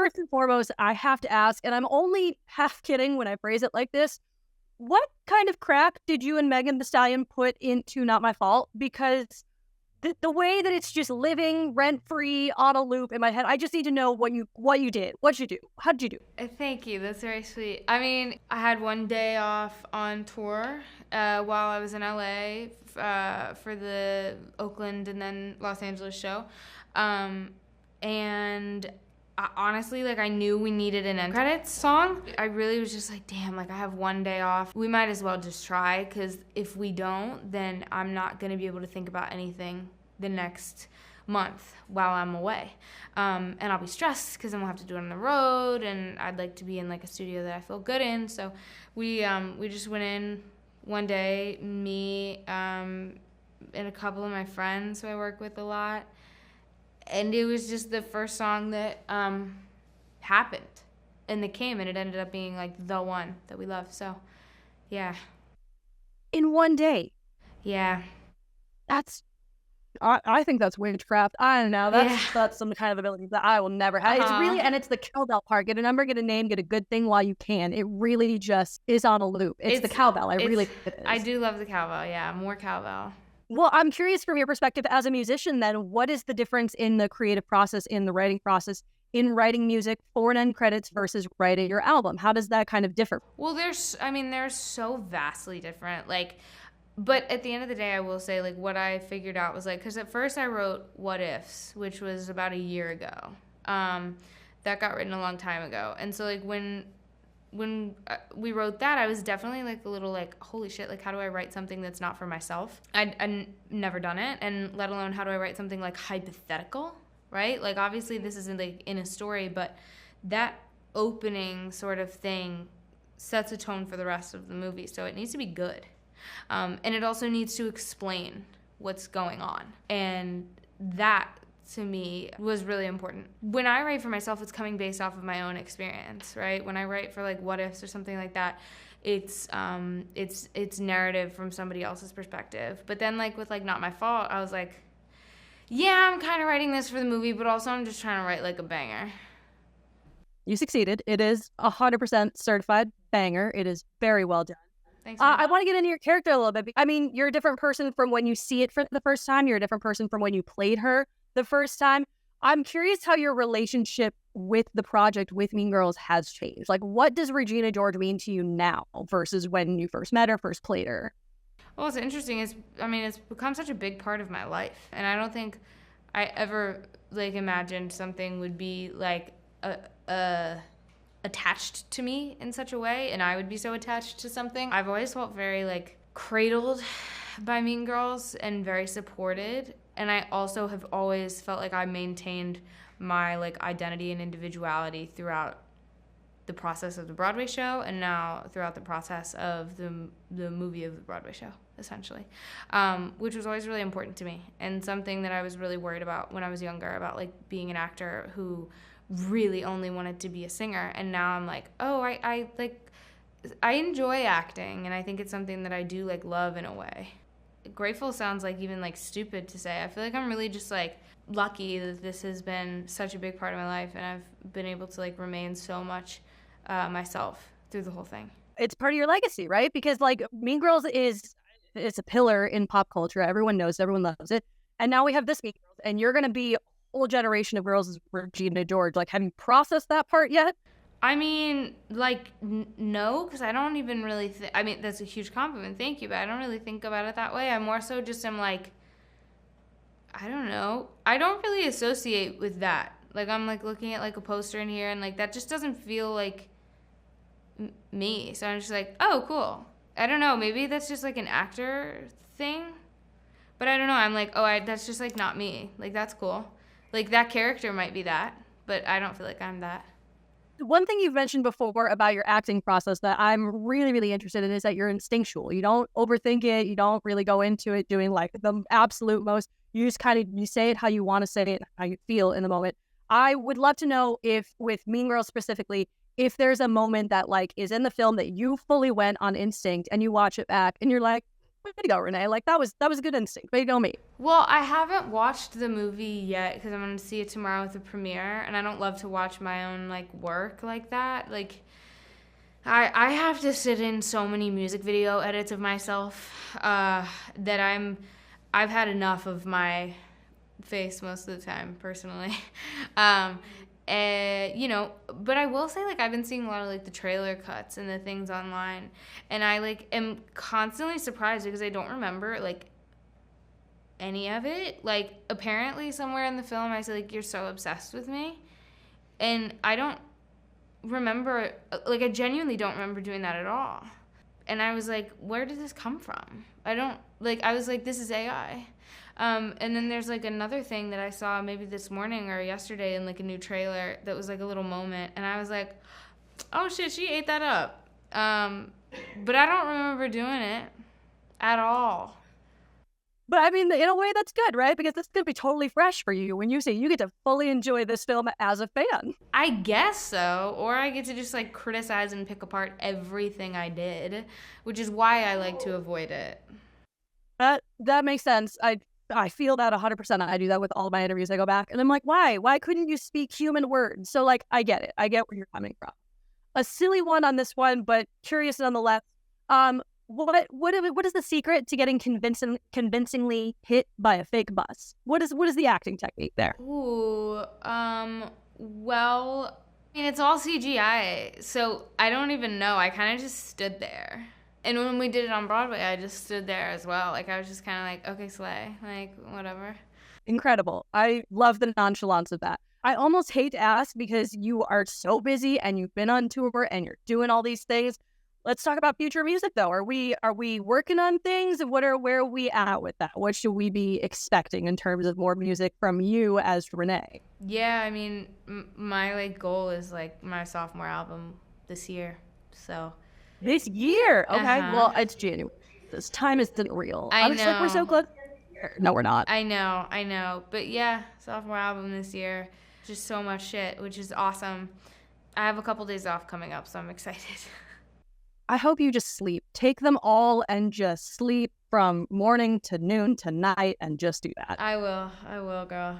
first and foremost, I have to ask, and I'm only half kidding when I phrase it like this, what kind of crack did you and Megan Thee Stallion put into Not My Fault? Because the way that it's just living rent-free on a loop in my head, I just need to know what you did. What'd you do? How'd you do? Thank you. That's very sweet. I mean, I had one day off on tour while I was in LA for the Oakland and then Los Angeles show. And honestly, like, I knew we needed an end credits song. I really was just like, damn, like, I have one day off. We might as well just try, because if we don't, then I'm not going to be able to think about anything the next month while I'm away. And I'll be stressed because then we'll have to do it on the road, and I'd like to be in, like, a studio that I feel good in. So we just went in one day, me and a couple of my friends who I work with a lot. And it was just the first song that happened, and it came, and it ended up being like the one that we love. So, yeah. In one day. Yeah. I think that's witchcraft. I don't know. That's some kind of ability that I will never have. It's really, and it's the cowbell part. Get a number, get a name, get a good thing while you can. It really just is on a loop. It's the cowbell. I do love the cowbell. Yeah, more cowbell. Well, I'm curious from your perspective as a musician, then, what is the difference in the creative process, in the writing process, in writing music for an end credits versus writing your album? How does that kind of differ? Well, they're so vastly different. Like, but at the end of the day, I will say, like, what I figured out was, like, because at first I wrote What Ifs, which was about a year ago. That got written a long time ago. And so, like, when we wrote that, I was definitely, like, a little, like, holy shit, like, how do I write something that's not for myself? I'd never done it, and let alone how do I write something, like, hypothetical, right? Like, obviously this isn't, like, in a story, but that opening sort of thing sets a tone for the rest of the movie, so it needs to be good. And it also needs to explain what's going on, and that, to me, was really important. When I write for myself, it's coming based off of my own experience, right? When I write for, like, What Ifs or something like that, it's narrative from somebody else's perspective. But then, like, with, like, Not My Fault, I was like, yeah, I'm kind of writing this for the movie, but also I'm just trying to write, like, a banger. You succeeded. It is 100% certified banger. It is very well done. Thanks. I want to get into your character a little bit. I mean, you're a different person from when you see it for the first time. You're a different person from when you played her the first time. I'm curious how your relationship with the project, with Mean Girls, has changed. Like, what does Regina George mean to you now versus when you first met her, first played her? Well, what's interesting is, I mean, it's become such a big part of my life. And I don't think I ever, like, imagined something would be, like, attached to me in such a way, and I would be so attached to something. I've always felt very, like, cradled by Mean Girls and very supported. And I also have always felt like I maintained my, like, identity and individuality throughout the process of the Broadway show, and now throughout the process of the movie of the Broadway show, essentially, which was always really important to me, and something that I was really worried about when I was younger, about, like, being an actor who really only wanted to be a singer. And now I'm like, oh, I enjoy acting, and I think it's something that I do, like, love in a way. Grateful sounds like even, like, stupid to say. I feel like I'm really just, like, lucky that this has been such a big part of my life, and I've been able to, like, remain so much myself through the whole thing. It's part of your legacy, right? Because, like, Mean Girls it's a pillar in pop culture. Everyone knows it, everyone loves it. And now we have this Mean Girls, and you're going to be a whole generation of girls as Regina George. Like, have you processed that part yet? I mean, like, no, because I don't even really I mean, that's a huge compliment, thank you, but I don't really think about it that way. I more so just am like, I don't know. I don't really associate with that. Like, I'm, like, looking at, like, a poster in here, and, like, that just doesn't feel like me. So I'm just like, oh, cool. I don't know. Maybe that's just, like, an actor thing. But I don't know. I'm like, oh, that's just, like, not me. Like, that's cool. Like, that character might be that, but I don't feel like I'm that. One thing you've mentioned before about your acting process that I'm really, really interested in is that you're instinctual. You don't overthink it. You don't really go into it doing, like, the absolute most. You just you say it how you want to say it, how you feel in the moment. I would love to know if, with Mean Girls specifically, if there's a moment that, like, is in the film that you fully went on instinct and you watch it back and you're like, way to go, Reneé. Like that was a good instinct. Way to go, me. Well, I haven't watched the movie yet because I'm going to see it tomorrow with the premiere, and I don't love to watch my own like work like that. Like I have to sit in so many music video edits of myself that I've had enough of my face most of the time personally. You know, but I will say like I've been seeing a lot of like the trailer cuts and the things online, and I like am constantly surprised because I don't remember like any of it. Like apparently somewhere in the film I said like you're so obsessed with me, and I don't remember, like I genuinely don't remember doing that at all. And I was like, where did this come from? I was like, this is AI. And then there's like another thing that I saw maybe this morning or yesterday in like a new trailer that was like a little moment, and I was like, oh shit, she ate that up. But I don't remember doing it at all. But I mean, in a way, that's good, right? Because this could be totally fresh for you when you say you get to fully enjoy this film as a fan. I guess so. Or I get to just like criticize and pick apart everything I did, which is why I like to avoid it. That makes sense. I feel that 100%. I do that with all my interviews. I go back and I'm like, why? Why couldn't you speak human words? So like, I get it. I get where you're coming from. A silly one on this one, but curious nonetheless. What is the secret to getting convincingly hit by a fake bus? What is the acting technique there? Ooh, well, I mean, it's all CGI, so I don't even know. I kind of just stood there. And when we did it on Broadway, I just stood there as well. Like, I was just kind of like, okay, slay. Like, whatever. Incredible. I love the nonchalance of that. I almost hate to ask because you are so busy and you've been on tour and you're doing all these things. Let's talk about future music, though. Are we working on things? Where are we at with that? What should we be expecting in terms of more music from you as Reneé? Yeah, I mean, my like goal is like my sophomore album this year. So this year, okay. Well, Uh-huh. it's January. This time isn't real. I I'm just like we're so know. close. No, we're not. I know. But yeah, sophomore album this year. Just so much shit, which is awesome. I have a couple days off coming up, so I'm excited. I hope you just sleep. Take them all and just sleep from morning to noon to night and just do that. I will, girl.